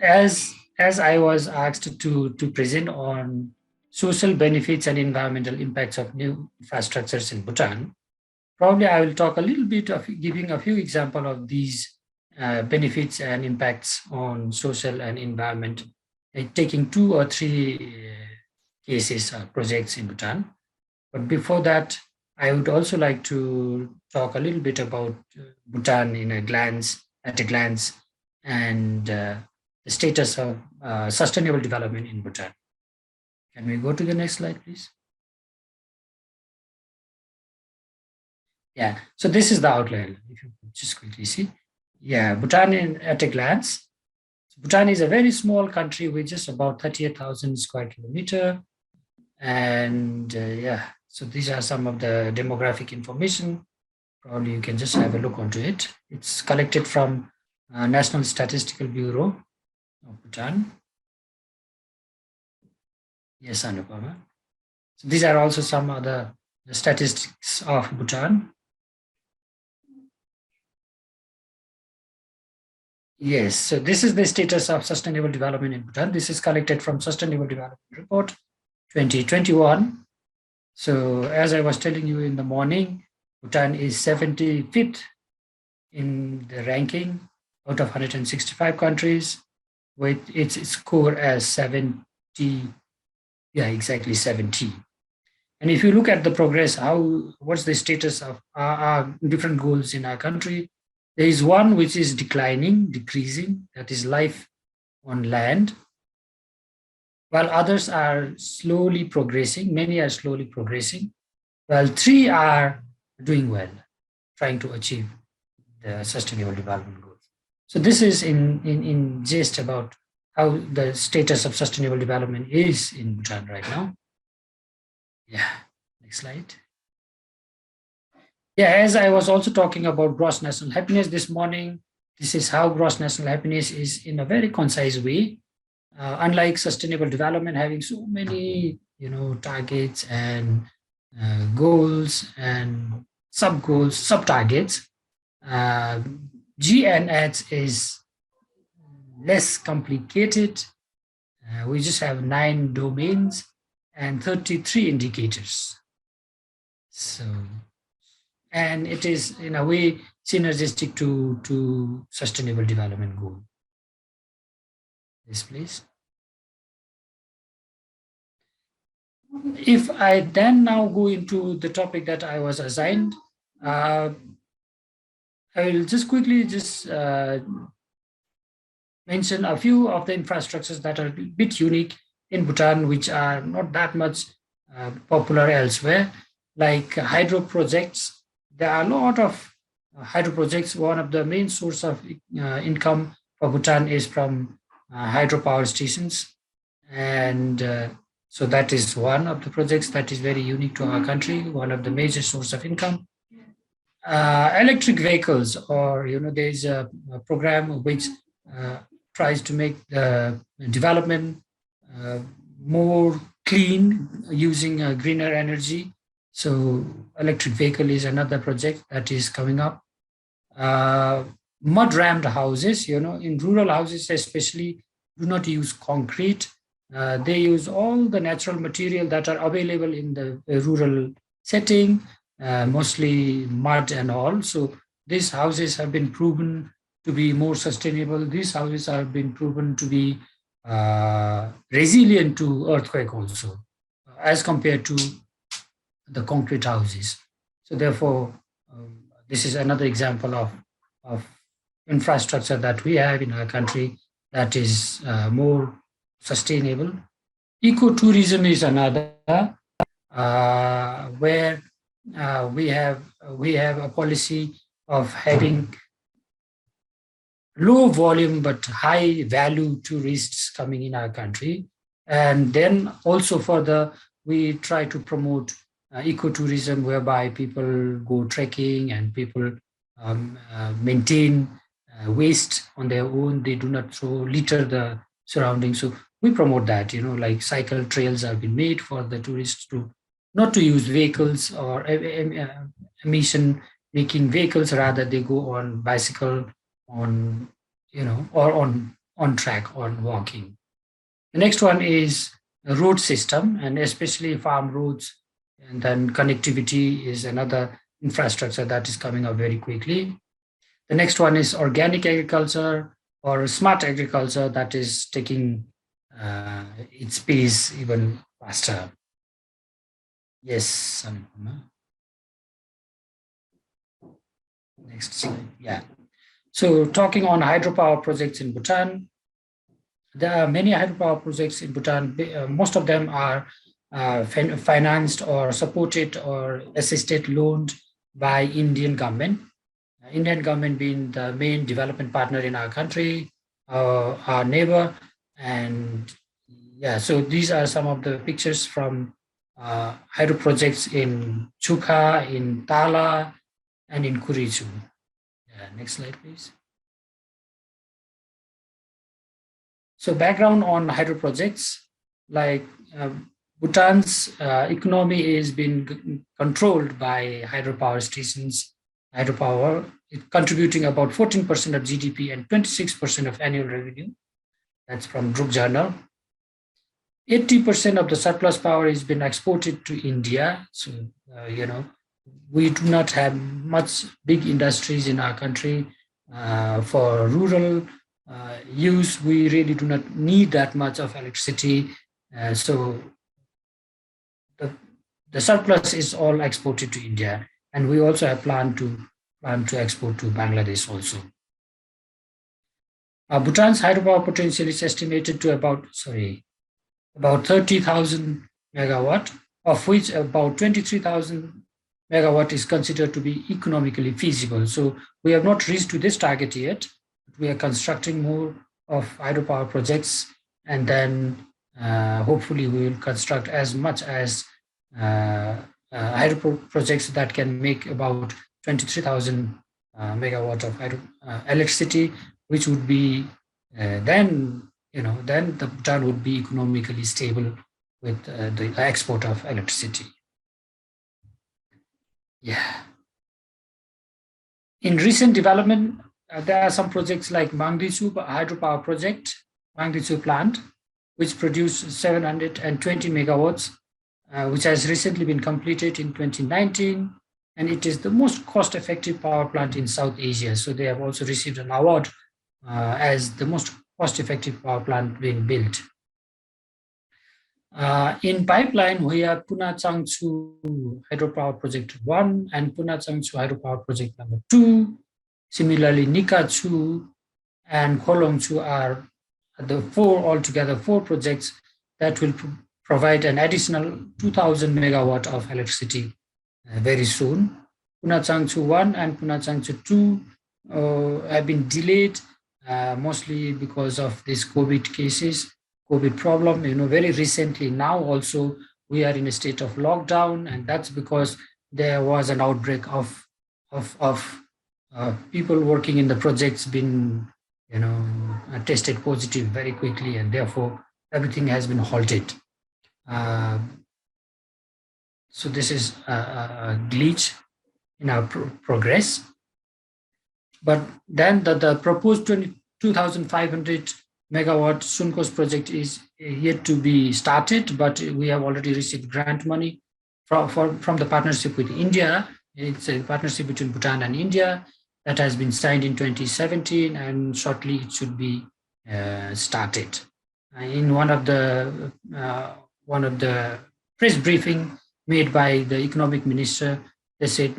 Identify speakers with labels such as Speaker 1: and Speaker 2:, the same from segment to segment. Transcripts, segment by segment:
Speaker 1: as I was asked to present on social benefits and environmental impacts of new infrastructures in Bhutan, probably I will talk a little bit of giving a few example of these benefits and impacts on social and environment, taking two or three cases projects in Bhutan. But before that, I would also like to talk a little bit about Bhutan at a glance, and the status of sustainable development in Bhutan. Can we go to the next slide, please? Yeah, so this is the outline. If you could just quickly see. Yeah, at a glance. Bhutan is a very small country with just about 38,000 square kilometer. And yeah, so these are some of the demographic information. Probably you can just have a look onto it. It's collected from National Statistical Bureau of Bhutan. Yes, Anupama. So these are also some other statistics of Bhutan. Yes, so this is the status of sustainable development in Bhutan. This is collected from Sustainable Development Report 2021. So as I was telling you in the morning, Bhutan is 75th in the ranking out of 165 countries, with its score as 70. Yeah, exactly 70. And if you look at the progress, what's the status of our different goals in our country? There is one which is decreasing, that is life on land, while others are slowly progressing. Many are slowly progressing, while three are doing well, trying to achieve the sustainable development goals. So this is in gist about how the status of sustainable development is in Bhutan right now. Yeah, next slide. Yeah, as I was also talking about gross national happiness this morning, this is how gross national happiness is in a very concise way. Unlike sustainable development having so many, targets and goals and sub goals, sub targets, GNH is less complicated. We just have 9 domains and 33 indicators. So, and it is in a way synergistic to sustainable development goal. Yes, please. If I then now go into the topic that I was assigned, I will just quickly mention a few of the infrastructures that are a bit unique in Bhutan, which are not that much popular elsewhere, like hydro projects. There are a lot of hydro projects. One of the main source of income for Bhutan is from hydropower stations. And so that is one of the projects that is very unique to our country, one of the major source of income. Electric vehicles, or, there's a program which tries to make the development more clean using greener energy. So electric vehicle is another project that is coming up. Mud rammed houses, in rural houses especially, do not use concrete. They use all the natural material that are available in the rural setting, mostly mud and all. So these houses have been proven to be more sustainable. These houses have been proven to be resilient to earthquake also, as compared to the concrete houses. So therefore, this is another example of infrastructure that we have in our country that is more sustainable. Ecotourism is another, where we have a policy of having low volume but high value tourists coming in our country. And then also further, we try to promote ecotourism, whereby people go trekking and people maintain waste on their own. They do not litter the surroundings. So we promote that, like cycle trails have been made for the tourists to not to use vehicles or emission making vehicles. Rather, they go on bicycle, on, or on on track on walking. The next one is a road system, and especially farm roads, and then connectivity is another infrastructure that is coming up very quickly. The next one is organic agriculture or smart agriculture that is taking its pace even faster. Yes, Anupama. Next slide. Yeah. So talking on hydropower projects in Bhutan, there are many hydropower projects in Bhutan. Most of them are financed or supported or assisted, loaned by Indian government. Indian government being the main development partner in our country, our neighbor. And yeah, so these are some of the pictures from hydro projects in Chukha, in Tala, and in Kurichu. Next slide, please. So background on hydro projects, like Bhutan's economy is being controlled by hydropower stations, hydropower, contributing about 14% of GDP and 26% of annual revenue. That's from Brook Journal. 80% of the surplus power has been exported to India. So, we do not have much big industries in our country. For rural use, we really do not need that much of electricity. So the surplus is all exported to India. And we also have plan to export to Bangladesh also. Bhutan's hydropower potential is estimated to about 30,000 megawatt, of which about 23,000 megawatt is considered to be economically feasible. So we have not reached to this target yet. We are constructing more of hydropower projects, and then hopefully we will construct as much as hydro projects that can make about 23,000 megawatt of electricity, which would be then the Bhutan would be economically stable with the export of electricity. Yeah. In recent development, there are some projects like Mangdichu hydropower project, Mangdichu plant, which produced 720 megawatts, which has recently been completed in 2019, and it is the most cost-effective power plant in South Asia. So they have also received an award as the most cost-effective power plant being built. In pipeline, we have Purna Changchu Hydropower Project 1 and Purna Changchu Hydropower Project number 2. Similarly, Nikachu and Kholongchu are the four projects that will provide an additional 2,000 megawatt of electricity very soon. Purna Changchu 1 and Purna Changchu 2 have been delayed mostly because of these COVID problem. Very recently now also we are in a state of lockdown, and that's because there was an outbreak of people working in the projects been tested positive very quickly, and therefore everything has been halted. So this is a glitch in our progress. But then the proposed 2,500 megawatt Sunkos project is yet to be started, but we have already received grant money from the partnership with India. It's a partnership between Bhutan and India that has been signed in 2017, and shortly it should be started. In one of the press briefing made by the economic minister, they said,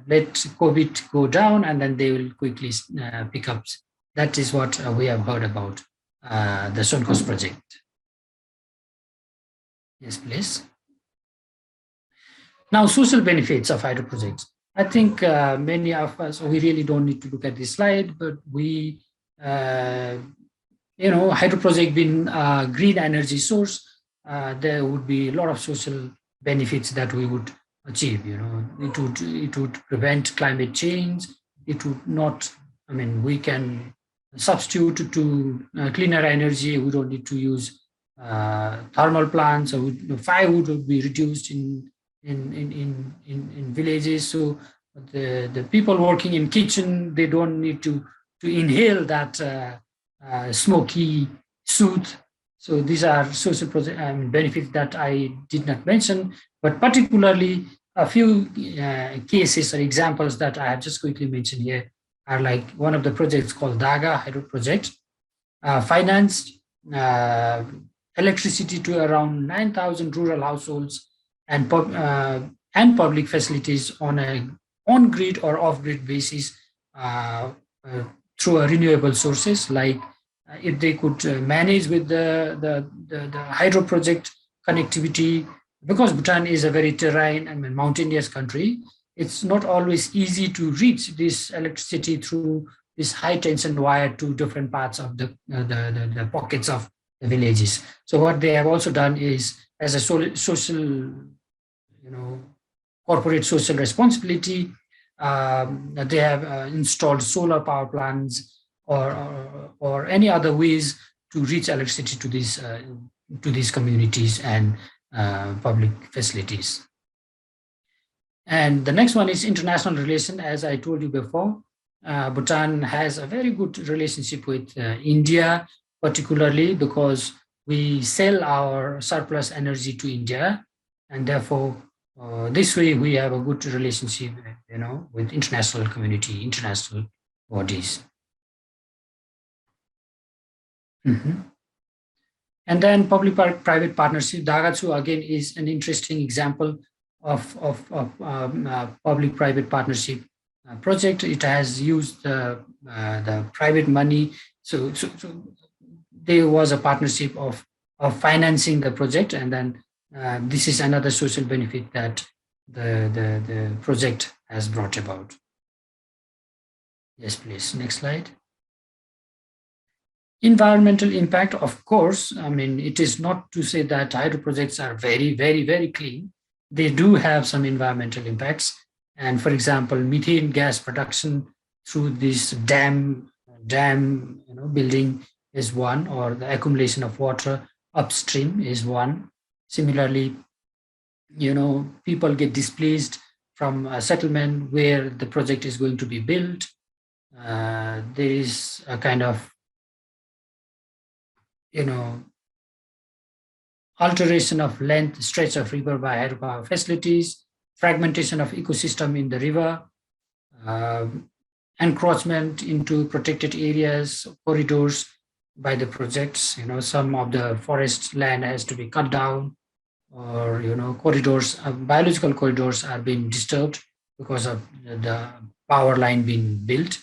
Speaker 1: let COVID go down and then they will quickly pick up. That is what we have heard about the Sunkos project. Yes, please. Now, social benefits of hydro projects. I think many of us, we really don't need to look at this slide, but we, hydro project being a green energy source, there would be a lot of social benefits that we would achieve. It would prevent climate change. It would not, we can substitute to cleaner energy. We don't need to use thermal plants, or firewood would be reduced in villages. So the people working in kitchen, they don't need to inhale that smoky, soothe. So these are social benefits that I did not mention, but particularly a few cases or examples that I have just quickly mentioned here are like one of the projects called Daga Hydro Project, financed uh, electricity to around 9,000 rural households and public facilities on a on-grid or off-grid basis uh, uh, through renewable sources. Like if they could manage with the hydro project connectivity, because Bhutan is a very terrain and mountainous country, it's not always easy to reach this electricity through this high tension wire to different parts of the pockets of the villages. So what they have also done is, as a social, corporate social responsibility, they have installed solar power plants or any other ways to reach electricity to these communities and public facilities. And the next one is international relation. As I told you before, Bhutan has a very good relationship with India, particularly because we sell our surplus energy to India, and therefore this way we have a good relationship, with international community, international bodies. Mhm. And then public-private partnership. Dagatsu again is an interesting example of public-private partnership project. It has used the private money. So there was a partnership of financing the project, and then this is another social benefit that the project has brought about. Yes, please. Next slide. Environmental impact, of course, I mean, it is not to say that hydro projects are very, very, very clean. They do have some environmental impacts. And for example, methane gas production through this dam building is one, or the accumulation of water upstream is one. Similarly, people get displaced from a settlement where the project is going to be built. There is a kind of alteration of length, stretch of river by hydropower facilities, fragmentation of ecosystem in the river, encroachment into protected areas, corridors by the projects. Some of the forest land has to be cut down, or corridors, biological corridors are being disturbed because of the power line being built.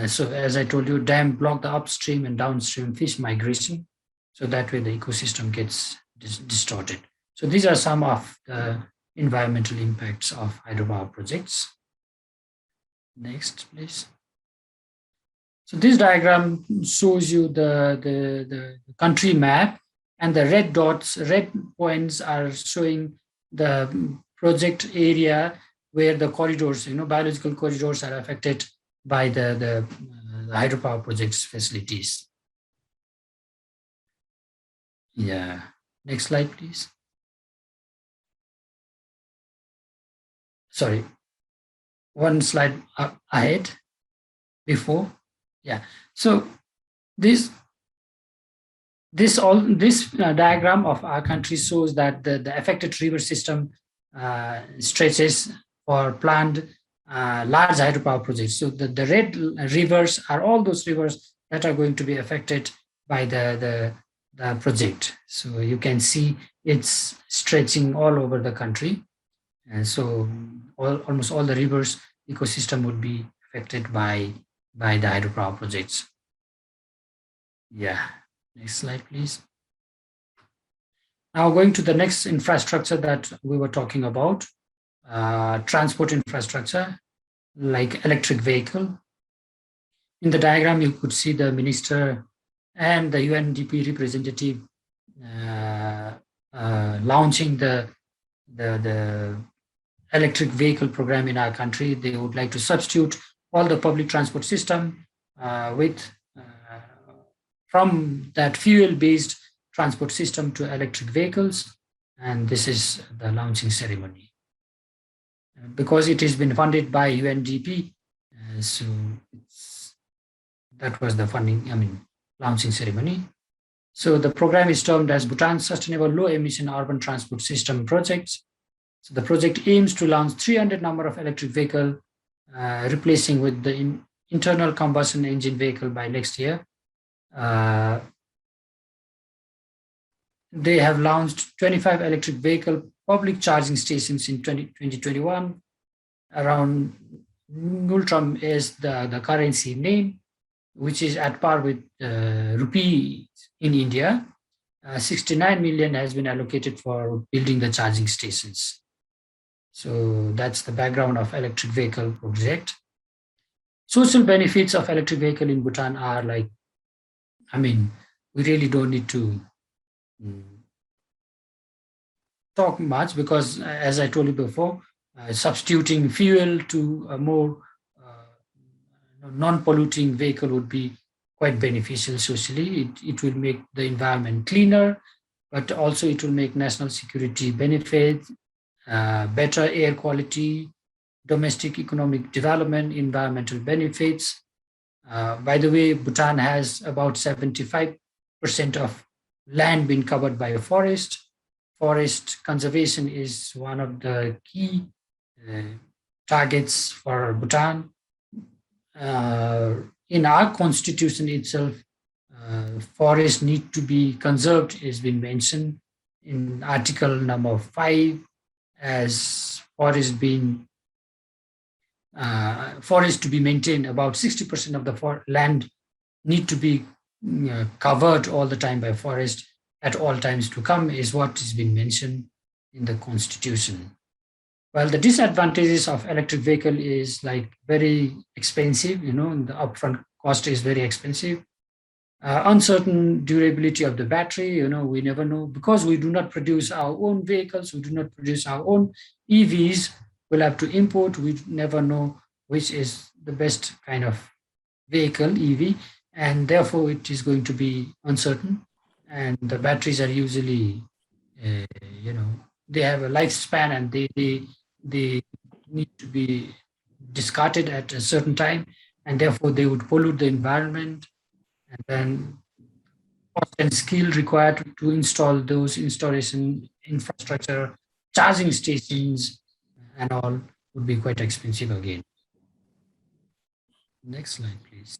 Speaker 1: So as I told you, dam block the upstream and downstream fish migration. So that way the ecosystem gets distorted. So these are some of the environmental impacts of hydropower projects. Next, please. So this diagram shows you the country map, and the red dots, red points are showing the project area where the corridors, biological corridors are affected by the hydropower projects facilities. Yeah. Next slide, please. Sorry. One slide ahead, before. Yeah. So this diagram of our country shows that the affected river system stretches for planned large hydropower projects. So the red rivers are all those rivers that are going to be affected by the project. So you can see it's stretching all over the country. And so almost all the rivers ecosystem would be affected by the hydropower projects. Yeah. Next slide, please. Now going to the next infrastructure that we were talking about, transport infrastructure, like electric vehicle. In the diagram, you could see the minister and the UNDP representative launching the electric vehicle program in our country. They would like to substitute all the public transport system from that fuel-based transport system to electric vehicles. And this is the launching ceremony. Because it has been funded by UNDP, so that was the launching ceremony. So the program is termed as Bhutan's Sustainable Low Emission Urban Transport System Projects. So the project aims to launch 300 number of electric vehicle, replacing with the internal combustion engine vehicle by next year. They have launched 25 electric vehicle public charging stations in 2021. Around Ngultram is the currency name, which is at par with rupee in India. 69 million has been allocated for building the charging stations. So that's the background of electric vehicle project. Social benefits of electric vehicle in Bhutan are like, we really don't need to talk much, because as I told you before, substituting fuel to a more non-polluting vehicle would be quite beneficial socially. It will make the environment cleaner, but also it will make national security benefits, better air quality, domestic economic development, environmental benefits. By the way, Bhutan has about 75% of land being covered by a forest. Forest conservation is one of the key targets for Bhutan. In our constitution itself, forests need to be conserved has been mentioned in article number 5, as forest to be maintained. About 60% of the land need to be covered all the time by forest at all times to come, is what has been mentioned in the constitution. Well, the disadvantages of electric vehicle is like very expensive, the upfront cost is very expensive. Uncertain durability of the battery, we never know, because we do not produce our own vehicles, we do not produce our own EVs, we'll have to import, we never know which is the best kind of vehicle, EV, and therefore it is going to be uncertain. And the batteries are usually, they have a lifespan, and they need to be discarded at a certain time, and therefore they would pollute the environment. And then cost and skill required to install those installation infrastructure, charging stations, and all would be quite expensive again. Next slide, please.